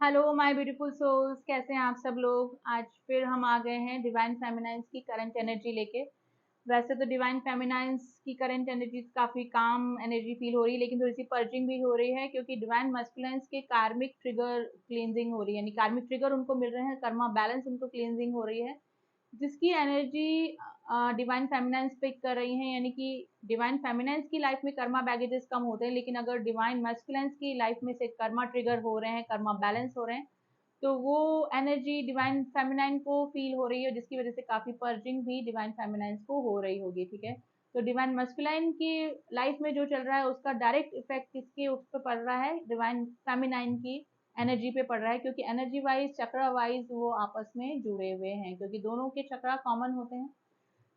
Hello my beautiful souls, कैसे हैं आप सब लोग। आज फिर हम आ गए हैं डिवाइन फेमिनाइंस की करंट एनर्जी लेके। वैसे तो डिवाइन फेमिनाइंस की करंट एनर्जी काफ़ी काम एनर्जी फील हो रही है, लेकिन थोड़ी सी पर्जिंग भी हो रही है क्योंकि डिवाइन मस्कुलाइंस के कार्मिक ट्रिगर क्लींजिंग हो रही है, यानी कार्मिक ट्रिगर उनको मिल रहे हैं, कर्मा बैलेंस उनको क्लींजिंग हो रही है, जिसकी एनर्जी डिवाइन फेमिनाइंस पिक कर रही हैं। यानी कि डिवाइन फेमिनाइंस की लाइफ में कर्मा बैगेजेस कम होते हैं, लेकिन अगर डिवाइन मैस्कुलाइंस की लाइफ में से कर्मा ट्रिगर हो रहे हैं, कर्मा बैलेंस हो रहे हैं, तो वो एनर्जी डिवाइन फेमिनाइन को फील हो रही है, जिसकी वजह से काफ़ी पर्जिंग भी डिवाइन फेमिनाइंस को हो रही होगी। ठीक है, तो डिवाइन मस्कुलाइन की लाइफ में जो चल रहा है उसका डायरेक्ट इफेक्ट किसके उस पर पड़ रहा है, डिवाइन फेमिनाइन की एनर्जी पे पड़ रहा है, क्योंकि एनर्जी वाइज चक्रा वाइज वो आपस में जुड़े हुए हैं, क्योंकि दोनों के चक्रा कॉमन होते हैं।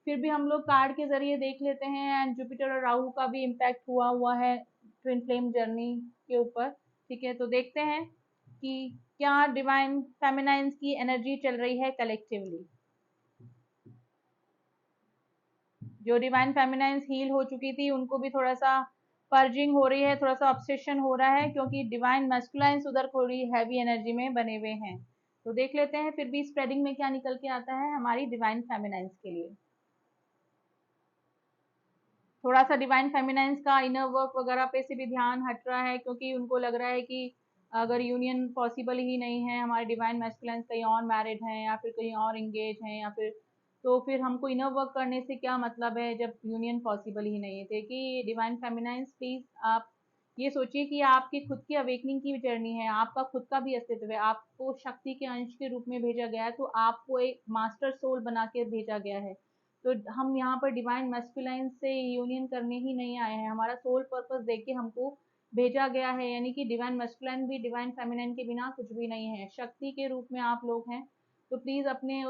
फिर भी हम लोग कार्ड के जरिए देख लेते हैं, एंड जुपिटर और राहु का भी इम्पैक्ट हुआ हुआ है ट्विन फ्लेम जर्नी के ऊपर। ठीक है, तो देखते हैं कि क्या डिवाइन फेमिनाइंस की एनर्जी चल रही है कलेक्टिवली। जो डिवाइन फेमिनाइंस हील हो चुकी थी उनको भी थोड़ा सा पर्जिंग हो रही है, थोड़ा सा ऑब्सेशन हो रहा है, क्योंकि डिवाइन मैस्कुलाइंस उधर थोड़ी हैवी एनर्जी में बने हुए हैं। तो देख लेते हैं फिर भी स्प्रेडिंग में क्या निकल के आता है हमारी डिवाइन फेमिनाइंस के लिए। थोड़ा सा डिवाइन फेमिनाइंस का इनर वर्क वगैरह पे से भी ध्यान हट रहा है, क्योंकि उनको लग रहा है कि अगर यूनियन पॉसिबल ही नहीं है, हमारे डिवाइन मैस्कुलाइंस कहीं और मैरिड हैं या फिर कहीं और इंगेज हैं, या फिर तो फिर हमको इनर वर्क करने से क्या मतलब है जब यूनियन पॉसिबल ही नहीं है। कि डिवाइन फेमिनाइंस प्लीज आप ये सोचिए कि आपकी खुद की अवेकनिंग की जर्नी है, आपका खुद का भी अस्तित्व है, आपको शक्ति के अंश के रूप में भेजा गया है, तो आपको एक मास्टर सोल बना के भेजा गया है। तो हम यहाँ पर डिवाइन मैस्कुलाइन से यूनियन करने ही नहीं आए हैं, हमारा सोल पर्पस देख के हमको भेजा गया है। यानी कि डिवाइन मैस्कुलाइन भी डिवाइन फेमिनाइन के बिना कुछ भी नहीं है, शक्ति के रूप में आप लोग हैं। तो प्लीज अपने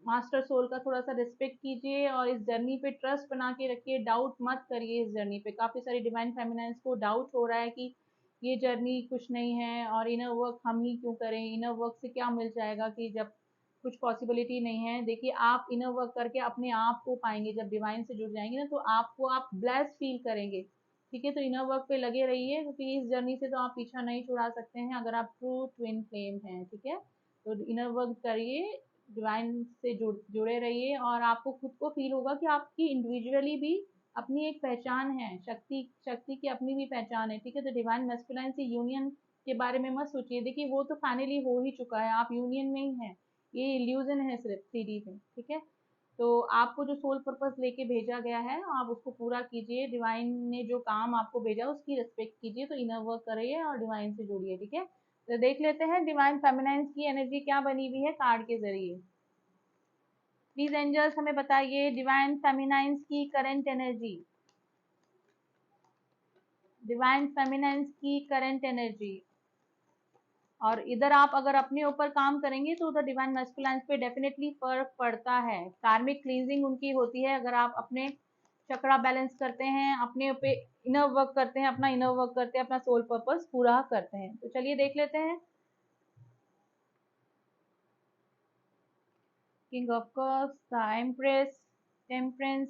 मास्टर सोल का थोड़ा सा रिस्पेक्ट कीजिए और इस जर्नी पे ट्रस्ट बना के रखिए, डाउट मत करिए। इस जर्नी पे काफी सारी डिवाइन फेमिनाइंस को डाउट हो रहा है कि ये जर्नी कुछ नहीं है और इनर वर्क हम ही क्यों करें, इनर वर्क से क्या मिल जाएगा कि जब कुछ पॉसिबिलिटी नहीं है। देखिए, आप इनर वर्क करके अपने आप को पाएंगे, जब डिवाइन से जुड़ जाएंगे ना तो आपको आप ब्लेस फील करेंगे। ठीक है, तो इनर वर्क पे लगे रहिए, क्योंकि इस जर्नी से तो आप पीछा नहीं छुड़ा सकते हैं अगर आप ट्रू ट्विन फ्लेम हैं। ठीक है, तो इनर वर्क करिए, डिवाइन से जुड़े रहिए, और आपको खुद को फील होगा कि आपकी इंडिविजुअली भी अपनी एक पहचान है, शक्ति शक्ति की अपनी भी पहचान है। ठीक है, तो डिवाइन मैस्कुलाइन से यूनियन के बारे में मत सोचिए, देखिए वो तो फाइनली हो ही चुका है, आप यूनियन में ही हैं, ये इल्यूजन है सिर्फ 3D में। ठीक है, तो आपको जो सोल पर्पस लेके भेजा गया है आप उसको पूरा कीजिए, डिवाइन ने जो काम आपको भेजा उसकी रिस्पेक्ट कीजिए, तो इनर वर्क करिए और डिवाइन से जुड़िए। ठीक है, तो देख लेते हैं डिवाइन फेमिनाइंस की एनर्जी क्या बनी हुई है कार्ड के जरिए। प्लीज एंजल्स हमें बताइए डिवाइन फेमिनाइंस की करंट एनर्जी, डिवाइन फेमिनाइंस की करंट एनर्जी। और इधर आप अगर अपने ऊपर काम करेंगे तो उधर डिवाइन मैस्कुलाइंस पे डेफिनेटली फर्क पड़ता है, कार्मिक क्लींजिंग उनकी होती है। अगर आप अपने चक्रा बैलेंस करते हैं, अपने पे इनर वर्क करते हैं, अपना इनर वर्क करते हैं, अपना सोल पर्पस पूरा करते हैं। तो चलिए देख लेते हैं। King of cups, the empress, temperance.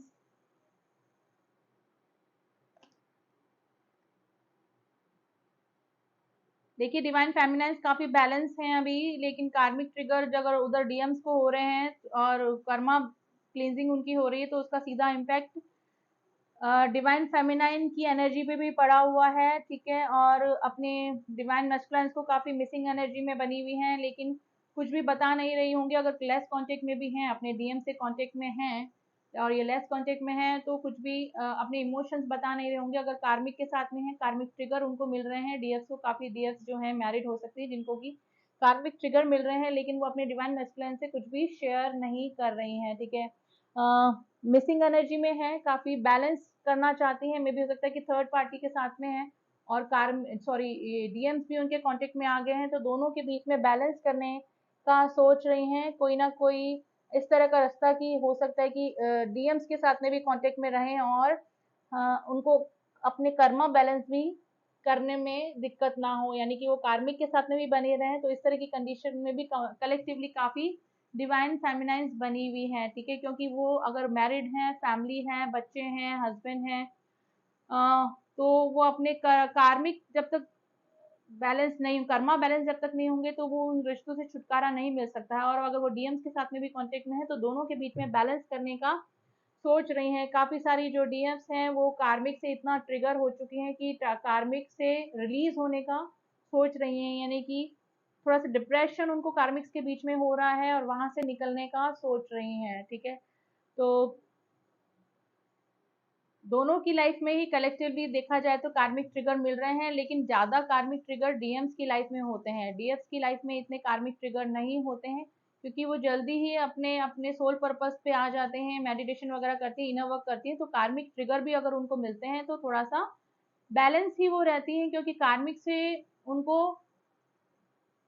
देखिए, डिवाइन फेमिनाइंस काफी बैलेंस हैं अभी, लेकिन कार्मिक ट्रिगर अगर उधर डीएम्स को हो रहे हैं और कर्मा क्लींजिंग उनकी हो रही है, तो उसका सीधा इम्पैक्ट डिवाइन फेमिनाइन की एनर्जी पे भी पड़ा हुआ है। ठीक है, और अपने डिवाइन मैस्कुलाइंस को काफी मिसिंग एनर्जी में बनी हुई हैं, लेकिन कुछ भी बता नहीं रही होंगी। अगर लेस कांटेक्ट में भी हैं, अपने डीएम से कांटेक्ट में हैं और ये लेस कांटेक्ट में हैं, तो कुछ भी अपने इमोशंस बता नहीं रहे होंगे। अगर कार्मिक के साथ में है, कार्मिक ट्रिगर उनको मिल रहे हैं, डीएफ को काफी डीएफ जो है मैरिड हो सकती है जिनको की कार्मिक ट्रिगर मिल रहे हैं, लेकिन वो अपने डिवाइन मैस्कुलाइन से कुछ भी शेयर नहीं कर रही हैं। ठीक है, मिसिंग एनर्जी में है, काफी बैलेंस करना चाहती हैं, मे भी हो सकता है कि थर्ड पार्टी के साथ में है, और कार सॉरी डीएम्स भी उनके कांटेक्ट में आ गए हैं, तो दोनों के बीच में बैलेंस करने का सोच रही हैं। कोई ना कोई इस तरह का रास्ता की हो सकता है कि डीएम्स के साथ में भी कांटेक्ट में रहें, और उनको अपने कर्मा बैलेंस भी करने में दिक्कत ना हो, यानी कि वो कार्मिक के साथ में भी बने रहें। तो इस तरह की कंडीशन में भी कलेक्टिवली काफी डिवाइन फेमिनाइंस बनी हुई है। ठीक है, क्योंकि वो अगर मैरिड हैं, फैमिली है, बच्चे हैं, हस्बैंड हैं, तो वो अपने कार्मिक जब तक बैलेंस नहीं, कर्मा बैलेंस जब तक नहीं होंगे तो वो उन रिश्तों से छुटकारा नहीं मिल सकता है। और अगर वो डीएम्स के साथ में भी कांटेक्ट में है तो दोनों के बीच में बैलेंस करने का सोच रही हैं। काफी सारी जो डीएम्स हैं वो कार्मिक से इतना ट्रिगर हो चुकी हैं कि कार्मिक से रिलीज होने का सोच रही हैं, यानी कि थोड़ा सा डिप्रेशन उनको कार्मिक्स के बीच में हो रहा है और वहां से निकलने का सोच रही हैं। ठीक है, तो दोनों की लाइफ में ही कलेक्टिवली देखा जाए तो कार्मिक ट्रिगर मिल रहे हैं, लेकिन ज्यादा कार्मिक ट्रिगर डीएम्स की लाइफ में होते हैं। डीएफ्स की लाइफ में इतने कार्मिक ट्रिगर नहीं होते हैं, क्योंकि वो जल्दी ही अपने अपने सोल पर्पस पे आ जाते हैं, मेडिटेशन वगैरह करती है, इनर वर्क करती है। तो कार्मिक ट्रिगर भी अगर उनको मिलते हैं तो थोड़ा सा बैलेंस ही वो रहती है, क्योंकि कार्मिक से उनको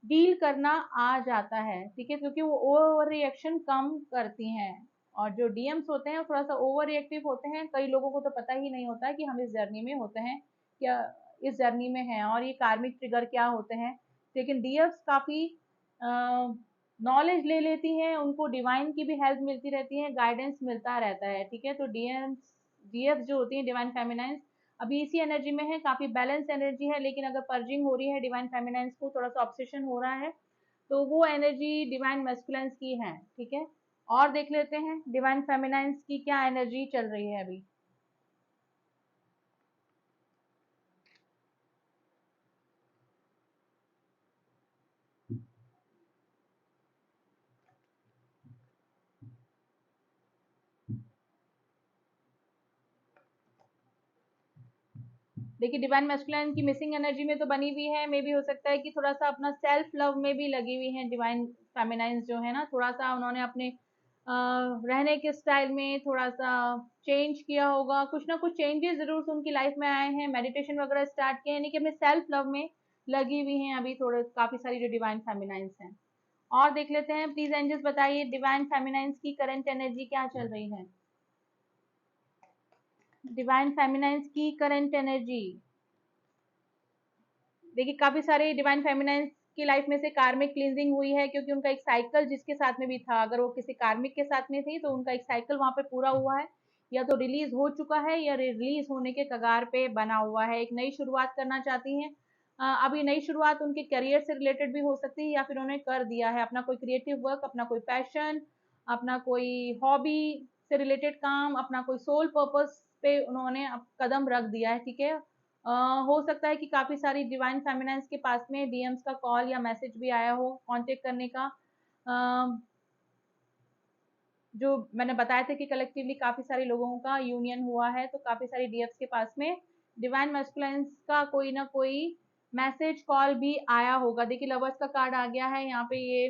डील करना आ जाता है। ठीक है, क्योंकि वो ओवर रिएक्शन कम करती हैं। और जो डीएम्स होते हैं वो थोड़ा सा ओवर रिएक्टिव होते हैं। कई लोगों को तो पता ही नहीं होता है कि हम इस जर्नी में होते हैं, क्या इस जर्नी में हैं और ये कार्मिक ट्रिगर क्या होते हैं। लेकिन डीएफ्स काफी नॉलेज ले लेती हैं, उनको डिवाइन की भी हेल्प मिलती रहती है, गाइडेंस मिलता रहता है। ठीक है, तो डीएफ्स जो होती है डिवाइन फेमिनाइंस अभी इसी एनर्जी में है, काफी बैलेंस एनर्जी है। लेकिन अगर पर्जिंग हो रही है डिवाइन फेमिनाइंस को, थोड़ा सा ऑब्सेशन हो रहा है, तो वो एनर्जी डिवाइन मैस्कुलाइंस की है। ठीक है, और देख लेते हैं डिवाइन फेमिनाइंस की क्या एनर्जी चल रही है अभी। देखिए, डिवाइन मैस्कुलाइन की मिसिंग एनर्जी में तो बनी हुई है, मे भी हो सकता है कि थोड़ा सा अपना सेल्फ लव में भी लगी हुई है। डिवाइन फेमिनाइंस जो है ना, थोड़ा सा उन्होंने अपने रहने के स्टाइल में थोड़ा सा चेंज किया होगा, कुछ ना कुछ चेंजेस जरूर से उनकी लाइफ में आए हैं, मेडिटेशन वगैरह स्टार्ट किए, यानी कि अपने सेल्फ लव में लगी हुई हैं अभी थोड़े काफी सारी जो डिवाइन फेमिनाइंस हैं। और देख लेते हैं, प्लीज एंजल्स बताइए डिवाइन फेमिनाइंस की करंट एनर्जी क्या चल रही है। डिवाइन फेमिनाइंस की करंट एनर्जी, देखिए काफी सारे डिवाइन फेमिनाइंस की लाइफ में से कार्मिक क्लींजिंग हुई है, क्योंकि उनका एक साइकिल जिसके साथ में भी था, अगर वो किसी कार्मिक के साथ में थी तो उनका एक साइकिल वहां पे पूरा हुआ है, या तो रिलीज हो चुका है या रिलीज होने के कगार पे बना हुआ है। एक नई शुरुआत करना चाहती हैं। अभी नई शुरुआत उनके करियर से रिलेटेड भी हो सकती है, या फिर उन्होंने कर दिया है अपना कोई क्रिएटिव वर्क, अपना कोई पैशन, अपना कोई हॉबी से रिलेटेड काम, अपना कोई सोल पर्पस पे उन्होंने कदम रख दिया है। ठीक है, हो सकता है कि काफी सारी डिवाइन फेमिनाइंस के पास में डीएम्स का कॉल या मैसेज भी आया हो कांटेक्ट करने का। अ, जो मैंने बताया था कि कलेक्टिवली काफी सारे लोगों का यूनियन हुआ है, तो काफी सारी डीएफ्स के पास में डिवाइन मैस्कुलाइंस का कोई ना कोई मैसेज कॉल भी आया होगा। देखिए, लवर्स का कार्ड आ गया है यहाँ पे, ये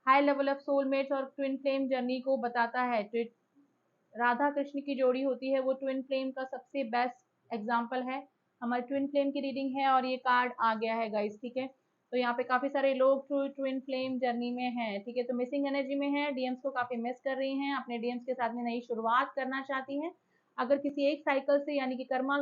हाई लेवल ऑफ सोलमेट्स और ट्विन फ्लेम जर्नी को बताता है। जो राधा कृष्ण की जोड़ी होती है वो ट्विन फ्लेम का सबसे बेस्ट एग्जाम्पल है। हमारी ट्विन फ्लेम की रीडिंग है और ये कार्ड आ गया है गाइस। ठीक है, तो यहाँ पे काफी सारे लोग ट्विन फ्लेम जर्नी में हैं। ठीक है, तो मिसिंग एनर्जी में है, डीएम्स को काफी मिस कर रही हैं, अपने डीएम्स के साथ में नई शुरुआत करना चाहती हैं। अगर किसी एक साइकिल से यानी कि कर्मा,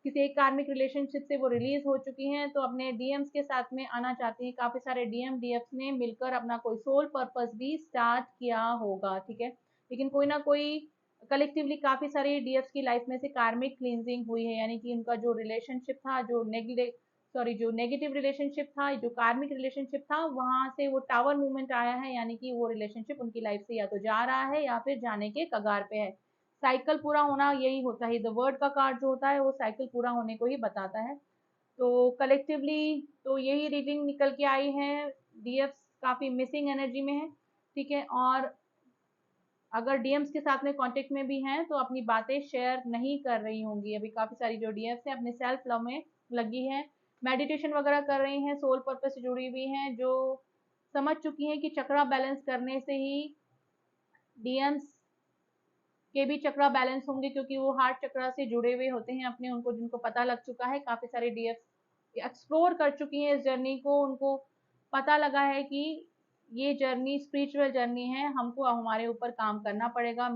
किसी एक कार्मिक रिलेशनशिप से वो रिलीज हो चुकी हैं तो अपने डीएम्स के साथ में आना चाहती हैं। काफी सारे डीएम डीएफ्स ने मिलकर अपना कोई सोल पर्पस भी स्टार्ट किया होगा। ठीक है, लेकिन कोई ना कोई कलेक्टिवली काफी सारी डीएफ्स की लाइफ में से कार्मिक क्लींजिंग हुई है, यानी कि उनका जो रिलेशनशिप था, जो नेगेटिव रिलेशनशिप था, जो कार्मिक रिलेशनशिप था, वहां से वो टावर मूवमेंट आया है, यानी कि वो रिलेशनशिप उनकी लाइफ से या तो जा रहा है या फिर जाने के कगार पे है। साइकिल पूरा होना यही होता है, द वर्ड का कार्ड जो होता है वो साइकिल पूरा होने को ही बताता है। तो कलेक्टिवली तो यही रीडिंग निकल के आई है, डीएफ्स काफी मिसिंग एनर्जी में है। ठीक है, और अगर डीएम्स के साथ में कांटेक्ट में भी हैं तो अपनी बातें शेयर नहीं कर रही होंगी। अभी काफी सारी जो डीएफ्स हैं अपने सेल्फ लव में लगी हैं, मेडिटेशन वगैरह कर रही हैं, सोल पर्पस से जुड़ी हुई हैं, जो समझ चुकी हैं कि चक्रा बैलेंस करने से ही डीएम्स के भी चक्रा बैलेंस होंगे, क्योंकि वो हार्ट चक्रा से जुड़े हुए होते हैं अपने, उनको जिनको पता लग चुका है। काफी सारे डीएफ एक्सप्लोर कर चुकी हैं इस जर्नी को, उनको पता लगा है कि ये जर्नी स्पिरिचुअल जर्नी है, हमको हमारे ऊपर काम करना पड़ेगा,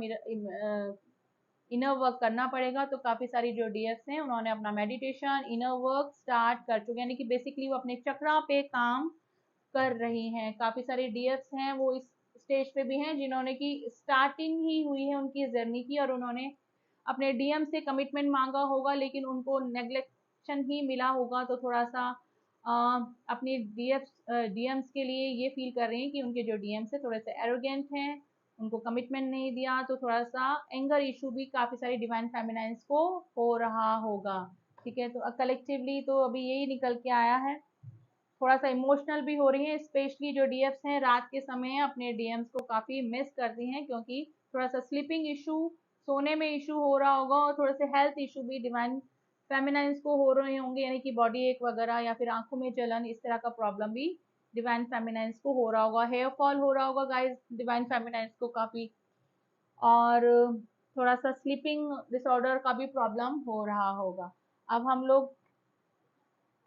इनर वर्क करना पड़ेगा। तो काफी सारी जो डीएफ्स हैं उन्होंने अपना मेडिटेशन इनर वर्क स्टार्ट कर चुके हैं, यानी कि बेसिकली वो अपने चक्रा पे काम कर रही हैं। काफी सारे डीएफ्स हैं वो इस स्टेज पे भी हैं जिन्होंने की स्टार्टिंग ही हुई है उनकी जर्नी की, और उन्होंने अपने डीएम से कमिटमेंट मांगा होगा, लेकिन उनको नेग्लेक्शन ही मिला होगा। तो थोड़ा सा अपने डीएम्स के लिए ये फील कर रही हैं कि उनके जो डीएम्स है थोड़े से एरोगेंट हैं, उनको कमिटमेंट नहीं दिया, तो थोड़ा सा एंगर इशू भी काफ़ी सारी डिवाइन फेमिनाइंस को हो रहा होगा। ठीक है, तो कलेक्टिवली तो अभी यही निकल के आया है, थोड़ा सा इमोशनल भी हो रही है, स्पेशली जो डीएफ्स हैं रात के समय अपने डीएम्स को काफ़ी मिस करती हैं, क्योंकि थोड़ा सा स्लीपिंग इशू, सोने में इशू हो रहा होगा, और थोड़े से हेल्थ इशू भी डिवाइन फेमिनाइंस को हो रहे होंगे, यानी कि बॉडी एक वगैरह या फिर आंखों में जलन, इस तरह का प्रॉब्लम भी डिवाइन फेमिनाइंस को हो रहा होगा। हेयर फॉल हो रहा होगा गाइस डिवाइन फेमिनाइंस को काफ़ी, और थोड़ा सा स्लीपिंग डिसऑर्डर का भी प्रॉब्लम हो रहा होगा। अब हम लोग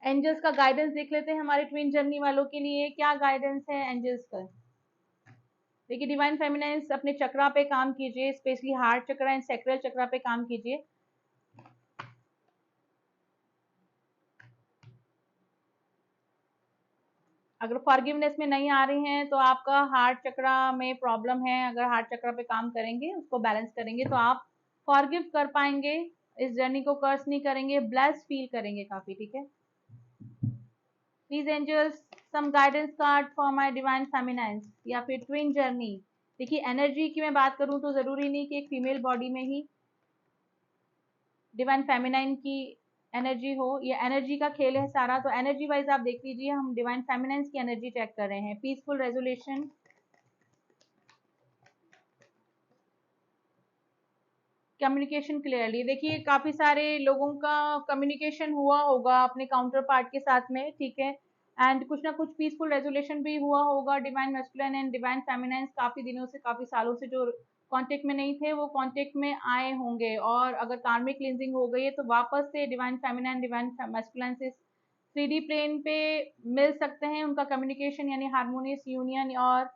एंजल्स का गाइडेंस देख लेते हैं हमारे ट्विन जर्नी वालों के लिए, क्या गाइडेंस है एंजल्स का। देखिए डिवाइन फेमिनाइंस अपने चक्रा पे काम कीजिए, specially heart chakra and sacral chakra पे काम कीजिए। अगर फॉरगिवनेस में नहीं आ रही हैं तो आपका हार्ट चक्रा में प्रॉब्लम है, अगर हार्ट चक्रा पे काम करेंगे, उसको बैलेंस करेंगे, तो आप फॉरगिव कर पाएंगे, इस जर्नी को कर्स नहीं करेंगे, ब्लेस्ड फील करेंगे काफी। ठीक है, please angels some guidance card for my divine feminines या फिर ट्विन जर्नी। देखिए एनर्जी की मैं बात करूं तो जरूरी नहीं कि एक फीमेल बॉडी में ही डिवाइन फेमिनाइन की एनर्जी हो, ये एनर्जी का खेल है सारा। तो एनर्जी वाइज आप देख लीजिए, हम डिवाइन फेमिनाइंस की एनर्जी चेक कर रहे हैं। पीसफुल रेजोल्यूशन, कम्युनिकेशन क्लियरली, देखिए काफी सारे लोगों का कम्युनिकेशन हुआ होगा अपने काउंटर पार्ट के साथ में। ठीक है, एंड कुछ ना कुछ पीसफुल रेजोल्यूशन भी हुआ होगा। डिवाइन मैस्कुलिन एंड डिवाइन फेमिनाइंस काफी दिनों से, काफी सालों से जो कांटेक्ट में नहीं थे वो कांटेक्ट में आए होंगे, और अगर कार्मिक क्लींजिंग हो गई है तो वापस से डिवाइन फेमिनाइन डिवाइन मैस्कुलिन से 3D प्लेन पे मिल सकते हैं। उनका कम्युनिकेशन यानी हार्मोनियस यूनियन और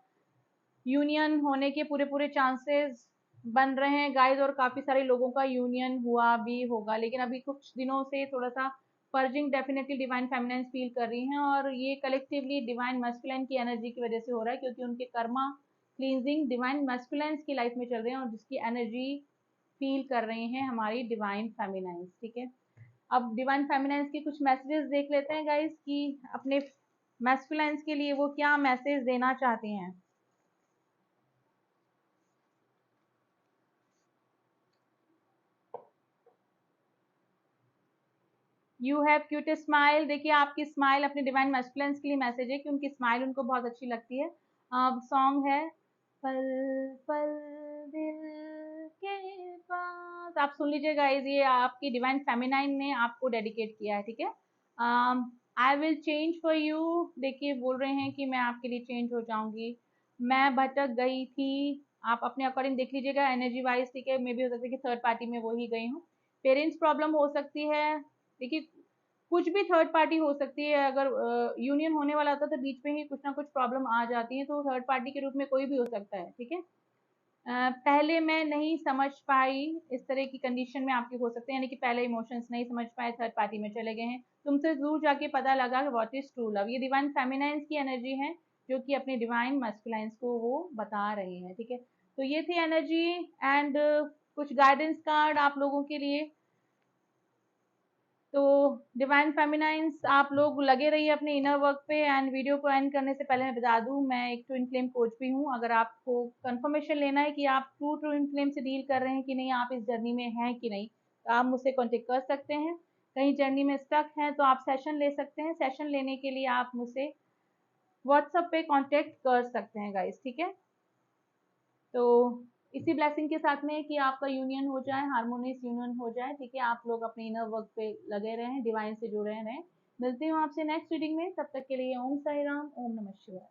यूनियन होने के पूरे पूरे चांसेस बन रहे हैं गाइस, और काफी सारे लोगों का यूनियन हुआ भी होगा। लेकिन अभी कुछ दिनों से थोड़ा सा पर्जिंग डेफिनेटली डिवाइन फेमिनाइंस फील कर रही हैं, और ये कलेक्टिवली डिवाइन मैस्कुलिन की एनर्जी की वजह से हो रहा है, क्योंकि उनके कर्मा क्लींजिंग डिवाइन मैस्कुलिन की लाइफ में चल रहे हैं, और जिसकी एनर्जी फील कर रहे हैं हमारी डिवाइन फेमिनाइंस। ठीक है, अब डिवाइन फेमिनाइंस के कुछ मैसेजेस देख लेते हैं गाइस कि अपने मैस्कुलाइंस के लिए वो क्या मैसेज देना चाहती हैं। यू हैव क्यूट स्माइल, देखिए आपकी स्माइल अपने डिवाइन मैस्कुलिन्स के लिए मैसेज है कि उनकी स्माइल उनको बहुत अच्छी लगती है। सॉन्ग है पल पल दिल के पास, आप सुन लीजिए गाइस, ये आपकी डिवाइन फेमिनाइन ने आपको डेडिकेट किया है। ठीक है, I will change for you, देखिए बोल रहे हैं कि मैं आपके लिए चेंज हो जाऊंगी, मैं भटक गई थी। आप अपने अकॉर्डिंग देख लीजिएगा एनर्जी वाइज। ठीक है, मे भी हो सकता है कि थर्ड पार्टी में वो ही गई हूँ। पेरेंट्स प्रॉब्लम हो सकती है, देखिए कुछ भी थर्ड पार्टी हो सकती है, अगर यूनियन होने वाला होता है तो बीच में ही कुछ ना कुछ प्रॉब्लम आ जाती है, तो थर्ड पार्टी के रूप में कोई भी हो सकता है। ठीक है, पहले मैं नहीं समझ पाई, इस तरह की कंडीशन में आपकी हो सकते हैं, यानी कि पहले इमोशंस नहीं समझ पाए, थर्ड पार्टी में चले गए हैं, तुमसे दूर जाके पता लगा कि व्हाट इज ट्रू लव। ये डिवाइन फेमिनाइंस की एनर्जी है जो कि अपने डिवाइन मस्कुलाइंस को वो बता रही है। ठीक है, तो ये थी एनर्जी एंड कुछ गाइडेंस कार्ड आप लोगों के लिए। तो डिवाइन फेमिनाइंस आप लोग लगे रहिए अपने इनर वर्क पे। एंड वीडियो को एंड करने से पहले मैं बता दूं, मैं एक ट्विन फ्लेम कोच भी हूं। अगर आपको कंफर्मेशन लेना है कि आप ट्रू ट्विन फ्लेम से डील कर रहे हैं कि नहीं, आप इस जर्नी में हैं कि नहीं, तो आप मुझसे कॉन्टेक्ट कर सकते हैं। कहीं जर्नी में स्टक हैं तो आप सेशन ले सकते हैं। सेशन लेने के लिए आप मुझसे व्हाट्सएप पे कॉन्टेक्ट कर सकते हैं गाइस। ठीक है, तो इसी ब्लेसिंग के साथ में कि आपका यूनियन हो जाए, हार्मोनियस यूनियन हो जाए। ठीक है, आप लोग अपने इनर वर्क पे लगे रहें, डिवाइन से जुड़े रहें। मिलती हूँ आपसे नेक्स्ट रीडिंग में, तब तक के लिए ओम साई राम, ओम नमः शिवाय।